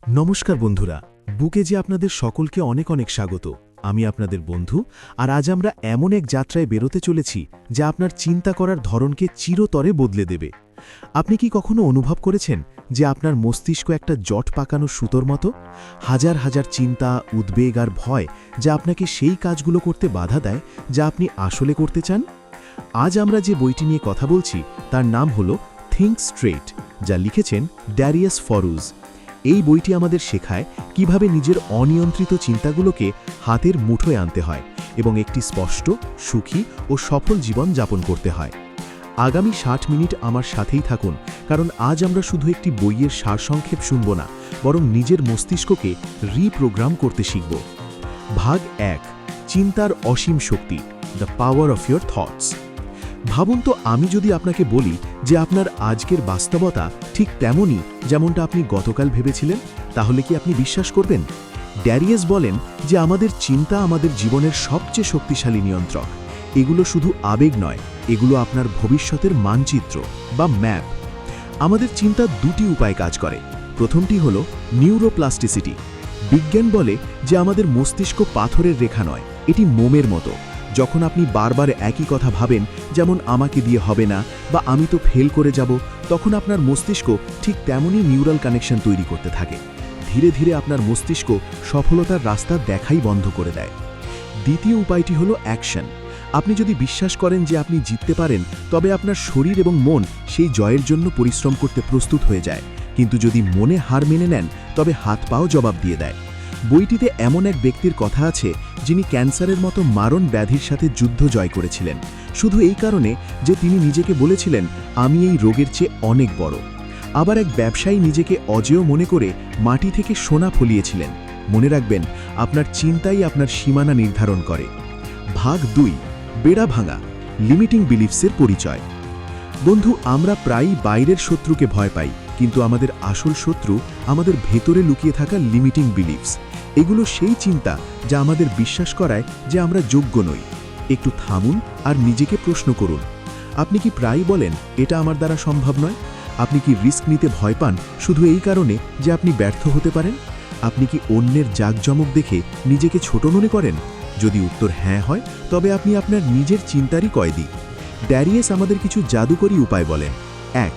নমস্কার বন্ধুরা, বুকে যে আপনাদের সকলকে অনেক অনেক স্বাগত। আমি আপনাদের বন্ধু, আর আজ আমরা এমন এক যাত্রায় বেরোতে চলেছি যা আপনার চিন্তা করার ধরনকে চিরতরে বদলে দেবে। আপনি কি কখনো অনুভব করেছেন যে আপনার মস্তিষ্ক একটা জট পাকানো সুতোর মতো? হাজার হাজার চিন্তা, উদ্বেগ আর ভয় যা আপনাকে সেই কাজগুলো করতে বাধা দেয় যা আপনি আসলে করতে চান। আজ আমরা যে বইটি নিয়ে কথা বলছি তার নাম হল থিঙ্ক স্ট্রেট, যা লিখেছেন ড্যারিয়াস ফরুজ। এই বইটি আমাদের শেখায় কিভাবে নিজের অনিয়ন্ত্রিত চিন্তাগুলোকে হাতের মুঠোয় আনতে হয় এবং একটি স্পষ্ট, সুখী ও সফল জীবন যাপন করতে হয়। আগামী ৬০ মিনিট আমার সাথেই থাকুন, কারণ আজ আমরা শুধু একটি বইয়ের সারসংক্ষেপ শুনব না, বরং নিজের মস্তিষ্ককে রিপ্রোগ্রাম করতে শিখব। ভাগ ১, চিন্তার অসীম শক্তি, the power of your thoughts. ভাবুন তো, আমি যদি আপনাকে বলি যে আপনার আজকের বাস্তবতা ঠিক তেমনই যেমনটা আপনি গতকাল ভেবেছিলেন, তাহলে কি আপনি বিশ্বাস করবেন? ড্যারিয়াস বলেন যে আমাদের চিন্তা আমাদের জীবনের সবচেয়ে শক্তিশালী নিয়ন্ত্রক। এগুলো শুধু আবেগ নয়, এগুলো আপনার ভবিষ্যতের মানচিত্র বা ম্যাপ। আমাদের চিন্তা দুটি উপায়ে কাজ করে। প্রথমটি হল নিউরোপ্লাস্টিসিটি। বিজ্ঞান বলে যে আমাদের মস্তিষ্ক পাথরের রেখা নয়, এটি মোমের মতো। যখন আপনি বারবার একই কথা ভাবেন, যেমন আমাকে দিয়ে হবে না বা আমি তো ফেল করে যাব, তখন আপনার মস্তিষ্ক ঠিক তেমনই নিউরাল কানেকশন তৈরি করতে থাকে। ধীরে ধীরে আপনার মস্তিষ্ক সফলতার রাস্তা দেখাই বন্ধ করে দেয়। দ্বিতীয় উপায়টি হলো অ্যাকশন। আপনি যদি বিশ্বাস করেন যে আপনি জিততে পারেন, তবে আপনার শরীর এবং মন সেই জয়ের জন্য পরিশ্রম করতে প্রস্তুত হয়ে যায়। কিন্তু যদি মনে হার মেনে নেন, তবে হাত পাও জবাব দিয়ে দেয়। বইটিতে এমন এক ব্যক্তির কথা আছে যিনি ক্যান্সারের মতো মারণ ব্যাধির সাথে যুদ্ধ জয় করেছিলেন, শুধু এই কারণে যে তিনি নিজেকে বলেছিলেন, আমি এই রোগের চেয়ে অনেক বড়। আবার এক ব্যবসায়ী নিজেকে অজেয় মনে করে মাটি থেকে সোনা ফলিয়েছিলেন। মনে রাখবেন, আপনার চিন্তাই আপনার সীমানা নির্ধারণ করে। ভাগ ২, বেড়া ভাঙা, লিমিটিং বিলিফসের পরিচয়। বন্ধু, আমরা প্রায়ই বাইরের শত্রুকে ভয় পাই, কিন্তু আমাদের আসল শত্রু আমাদের ভেতরে লুকিয়ে থাকা লিমিটিং বিলিফস। এগুলো সেই চিন্তা যা আমাদের বিশ্বাস করায় যে আমরা যোগ্য নই। একটু থামুন আর নিজেকে প্রশ্ন করুন, আপনি কি প্রায়ই বলেন, এটা আমার দ্বারা সম্ভব নয়? আপনি কি রিস্ক নিতে ভয় পান শুধু এই কারণে যে আপনি ব্যর্থ হতে পারেন? আপনি কি অন্যের জাঁকজমক দেখে নিজেকে ছোট মনে করেন? যদি উত্তর হ্যাঁ হয়, তবে আপনি আপনার নিজের চিন্তারই কয়েদি। ড্যারিয়াস আমাদের কিছু জাদুকরী উপায় বলেন। ১,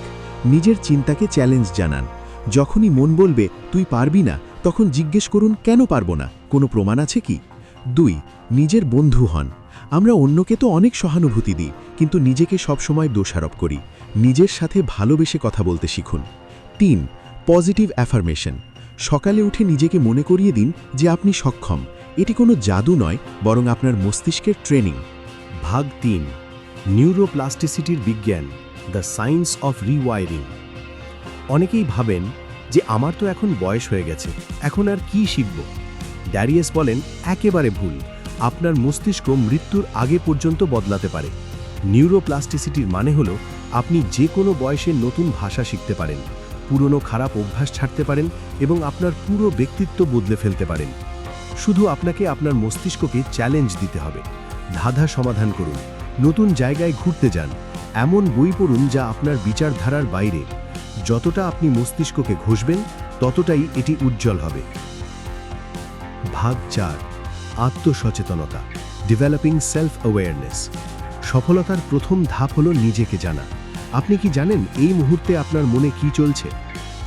নিজের চিন্তাকে চ্যালেঞ্জ জানান। যখনই মন বলবে তুই পারবি না, তখন জিজ্ঞেস করুন, কেন পারবো না, কোনো প্রমাণ আছে কি? ২, নিজের বন্ধু হন। আমরা অন্যকে তো অনেক সহানুভূতি দিই, কিন্তু নিজেকে সবসময় দোষারোপ করি। নিজের সাথে ভালোবেসে কথা বলতে শিখুন। ৩, পজিটিভ অ্যাফার্মেশন। সকালে উঠে নিজেকে মনে করিয়ে দিন যে আপনি সক্ষম। এটি কোনো জাদু নয়, বরং আপনার মস্তিষ্কের ট্রেনিং। ভাগ ৩, নিউরোপ্লাস্টিসিটির বিজ্ঞান, দ্য সায়েন্স অফ রিওয়ায়ারিং। অনেকেই ভাবেন যে আমার তো এখন বয়স হয়ে গেছে, এখন আর কি শিখব। ড্যারিয়াস বলেন, একেবারে ভুল। আপনার মস্তিষ্ক মৃত্যুর আগে পর্যন্ত বদলাতে পারে। নিউরোপ্লাস্টিসিটির মানে হলো আপনি যে কোনো বয়সে নতুন ভাষা শিখতে পারেন, পুরনো খারাপ অভ্যাস ছাড়তে পারেন এবং আপনার পুরো ব্যক্তিত্ব বদলে ফেলতে পারেন। শুধু আপনাকে আপনার মস্তিষ্ককে চ্যালেঞ্জ দিতে হবে। ধাঁধা সমাধান করুন, নতুন জায়গায় ঘুরতে যান, এমন বই পড়ুন যা আপনার বিচারধারার বাইরে। যতটা আপনি মস্তিষ্ককে ঘষবেন, ততটাই এটি উজ্জ্বল হবে। ভাগ ৪, আত্মসচেতনতা, ডেভেলপিং সেলফ অ্যাওয়ারনেস। সফলতার প্রথম ধাপ হলো নিজেকে জানা। আপনি কি জানেন এই মুহূর্তে আপনার মনে কি চলছে?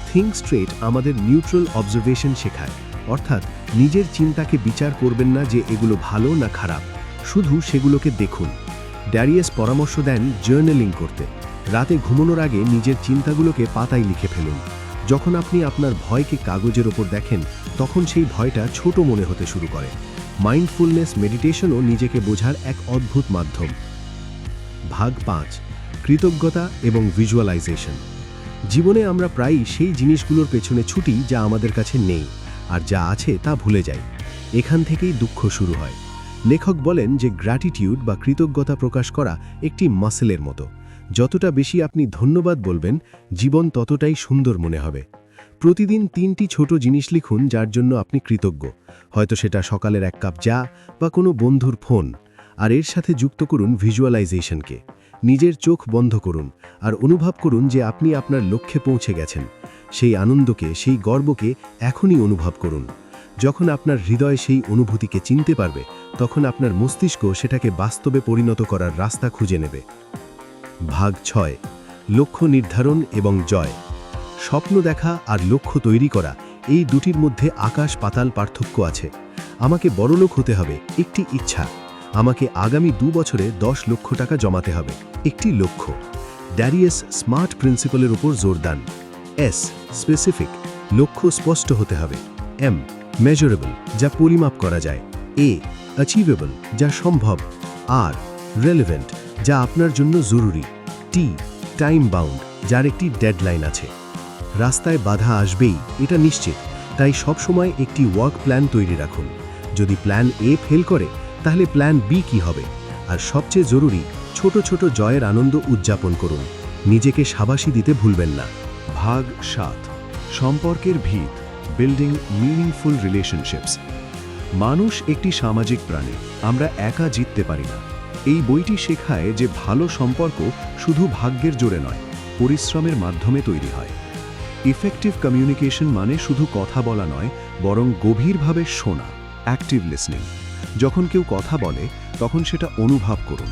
থিঙ্ক স্ট্রেট আমাদের নিউট্রাল অবজারভেশন শেখায়, অর্থাৎ নিজের চিন্তাকে বিচার করবেন না যে এগুলো ভালো না খারাপ, শুধু সেগুলোকে দেখুন। ড্যারিয়াস পরামর্শ দেন জার্নালিং করতে। রাতে ঘুমানোর আগে নিজের চিন্তাগুলোকে পাতায় লিখে ফেলুন। যখন আপনি আপনার ভয়কে কাগজের ওপর দেখেন, তখন সেই ভয়টা ছোট মনে হতে শুরু করে। মাইন্ডফুলনেস মেডিটেশনও নিজেকে বোঝার এক অদ্ভুত মাধ্যম। ভাগ ৫, কৃতজ্ঞতা এবং ভিজুয়ালাইজেশন। জীবনে আমরা প্রায়ই সেই জিনিসগুলোর পেছনে ছুটি যা আমাদের কাছে নেই, আর যা আছে তা ভুলে যাই। এখান থেকেই দুঃখ শুরু হয়। লেখক বলেন যে গ্র্যাটিটিউড বা কৃতজ্ঞতা প্রকাশ করা একটি মাসেলের মতো। যতটা বেশি আপনি ধন্যবাদ বলবেন, জীবন ততটাই সুন্দর মনে হবে। প্রতিদিন ৩টি ছোট জিনিস লিখুন যার জন্য আপনি কৃতজ্ঞ। হয়তো সেটা সকালের এক কাপ চা বা কোনো বন্ধুর ফোন। আর এর সাথে যুক্ত করুন ভিজুয়ালাইজেশনকে। নিজের চোখ বন্ধ করুন আর অনুভব করুন যে আপনি আপনার লক্ষ্যে পৌঁছে গেছেন। সেই আনন্দকে, সেই গর্বকে এখনই অনুভব করুন। যখন আপনার হৃদয় সেই অনুভূতিকে চিনতে পারবে, তখন আপনার মস্তিষ্ক সেটাকে বাস্তবে পরিণত করার রাস্তা খুঁজে নেবে। ভাগ 6, লক্ষ্য নির্ধারণ এবং জয়। স্বপ্ন দেখা আর লক্ষ্য তৈরি করা, এই দুটির মধ্যে আকাশ পাতাল পার্থক্য আছে। আমাকে বড়লোক হতে হবে, একটি ইচ্ছা। আমাকে আগামী 2 বছরে 10 লক্ষ টাকা জমাতে হবে, একটি লক্ষ্য। ড্যারিয়াস স্মার্ট প্রিন্সিপালের উপর জোর দেন। এস, স্পেসিফিক, লক্ষ্য স্পষ্ট হতে হবে। এম, মেজারেবল, যা পরিমাপ করা যায়। এ, অ্যাচিভেবল, যা সম্ভব। আর, রেলেভেন্ট, যা আপনার জন্য জরুরি। টি, টাইম বাউন্ড, যার একটি ডেডলাইন আছে। রাস্তায় বাধা আসবেই, এটা নিশ্চিত, তাই সবসময় একটি ওয়ার্ক প্ল্যান তৈরি রাখুন। যদি প্ল্যান এ ফেল করে, তাহলে প্ল্যান বি কি হবে? আর সবচেয়ে জরুরি, ছোট ছোট জয়ের আনন্দ উদযাপন করুন। নিজেকে শাবাশি দিতে ভুলবেন না। ভাগ 7, সম্পর্কের ভিত, বিল্ডিং মিনিংফুল রিলেশনশিপস। মানুষ একটি সামাজিক প্রাণী, আমরা একা জিততে পারি না। এই বইটি শেখায় যে ভালো সম্পর্ক শুধু ভাগ্যের জোরে নয়, পরিশ্রমের মাধ্যমে তৈরি হয়। ইফেক্টিভ কমিউনিকেশন মানে শুধু কথা বলা নয়, বরং গভীরভাবে শোনা, অ্যাক্টিভ লিসনিং। যখন কেউ কথা বলে, তখন সেটা অনুভব করুন।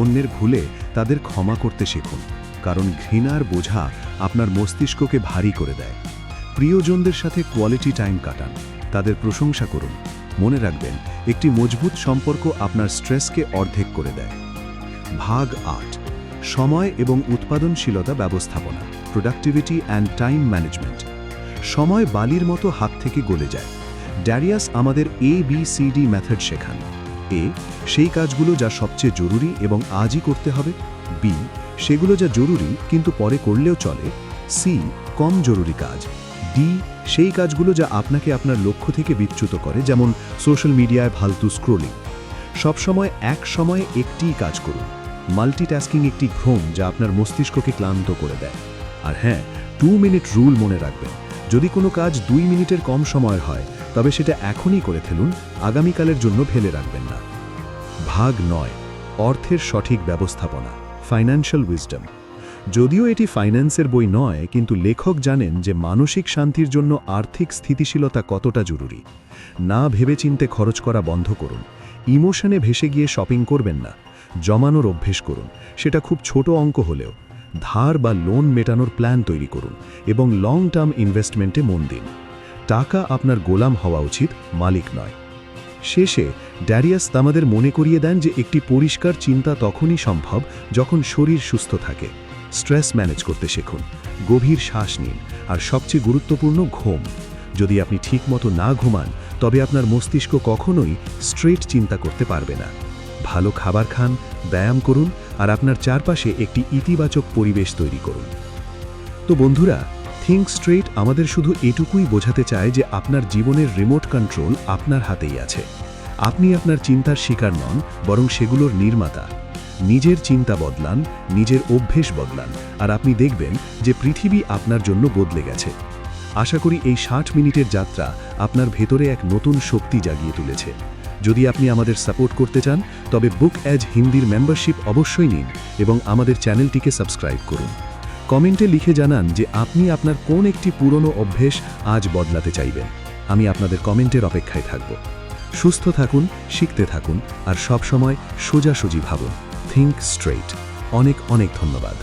অন্যের ভুলে তাদের ক্ষমা করতে শিখুন, কারণ ঘৃণার বোঝা আপনার মস্তিষ্ককে ভারী করে দেয়। প্রিয়জনদের সাথে কোয়ালিটি টাইম কাটান, তাদের প্রশংসা করুন। মনে রাখবেন, একটি মজবুত সম্পর্ক আপনার স্ট্রেসকে অর্ধেক করে দেয়। ভাগ 8, সময় এবং উৎপাদনশীলতা ব্যবস্থাপনা, প্রোডাক্টিভিটি অ্যান্ড টাইম ম্যানেজমেন্ট। সময় বালির মতো হাত থেকে গলে যায়। ড্যারিয়াস আমাদের ABCD মেথড শেখান। এ, সেই কাজগুলো যা সবচেয়ে জরুরি এবং আজই করতে হবে। বি, সেগুলো যা জরুরি কিন্তু পরে করলেও চলে। সি, কম জরুরি কাজ। ডি, সেই কাজগুলো যা আপনাকে আপনার লক্ষ্য থেকে বিচ্যুত করে, যেমন সোশ্যাল মিডিয়ায় ফালতু স্ক্রোলিং। সবসময় এক সময়ে একটিই কাজ করুন। মাল্টিটাস্কিং একটি ভ্রম যা আপনার মস্তিষ্ককে ক্লান্ত করে দেয়। আর হ্যাঁ, 2 মিনিট রুল মনে রাখবেন। যদি কোনো কাজ 2 মিনিটের কম সময়ের হয়, তবে সেটা এখনই করে ফেলুন, আগামীকালের জন্য ফেলে রাখবেন না। ভাগ 9, অর্থের সঠিক ব্যবস্থাপনা, ফাইন্যান্সিয়াল উইজডম। যদিও এটি ফাইন্যান্সের বই নয়, কিন্তু লেখক জানেন যে মানসিক শান্তির জন্য আর্থিক স্থিতিশীলতা কতটা জরুরি। না ভেবেচিন্তে খরচ করা বন্ধ করুন। ইমোশনে ভেসে গিয়ে শপিং করবেন না। জমানোর অভ্যেস করুন, সেটা খুব ছোট অঙ্ক হলেও। ধার বা লোন মেটানোর প্ল্যান তৈরি করুন এবং লং টার্ম ইনভেস্টমেন্টে মন দিন। টাকা আপনার গোলাম হওয়া উচিত, মালিক নয়। শেষে ড্যারিয়াস আমাদের মনে করিয়ে দেন যে একটি পরিষ্কার চিন্তা তখনই সম্ভব যখন শরীর সুস্থ থাকে। স্ট্রেস ম্যানেজ করতে শিখুন, গভীর শ্বাস নিন, আর সবচেয়ে গুরুত্বপূর্ণ ঘুম। যদি আপনি ঠিকমতো না ঘুমান, তবে আপনার মস্তিষ্ক কখনোই স্ট্রেট চিন্তা করতে পারবে না। ভালো খাবার খান, ব্যায়াম করুন, আর আপনার চারপাশে একটি ইতিবাচক পরিবেশ তৈরি করুন। তো বন্ধুরা, থিঙ্ক স্ট্রেট আমাদের শুধু এটুকুই বোঝাতে চায় যে আপনার জীবনের রিমোট কন্ট্রোল আপনার হাতেই আছে। আপনি আপনার চিন্তার শিকার নন, বরং সেগুলোর নির্মাতা। নিজের চিন্তা বদলান, নিজের অভ্যেস বদলান, আর আপনি দেখবেন যে পৃথিবী আপনার জন্য বদলে গেছে। আশা করি এই 60 মিনিটের যাত্রা আপনার ভেতরে এক নতুন শক্তি জাগিয়ে তুলেছে। যদি আপনি আমাদের সাপোর্ট করতে চান, তবে বুক এজ হিন্দির মেম্বারশিপ অবশ্যই নিন এবং আমাদের চ্যানেলটিকে সাবস্ক্রাইব করুন। কমেন্টে লিখে জানান যে আপনি আপনার কোন একটি পুরনো অভ্যেস আজ বদলাতে চাইবেন। আমি আপনাদের কমেন্টের অপেক্ষায় থাকব। সুস্থ থাকুন, শিখতে থাকুন, আর সবসময় সোজাসুজি ভাবুন। Think straight. অনেক অনেক ধন্যবাদ।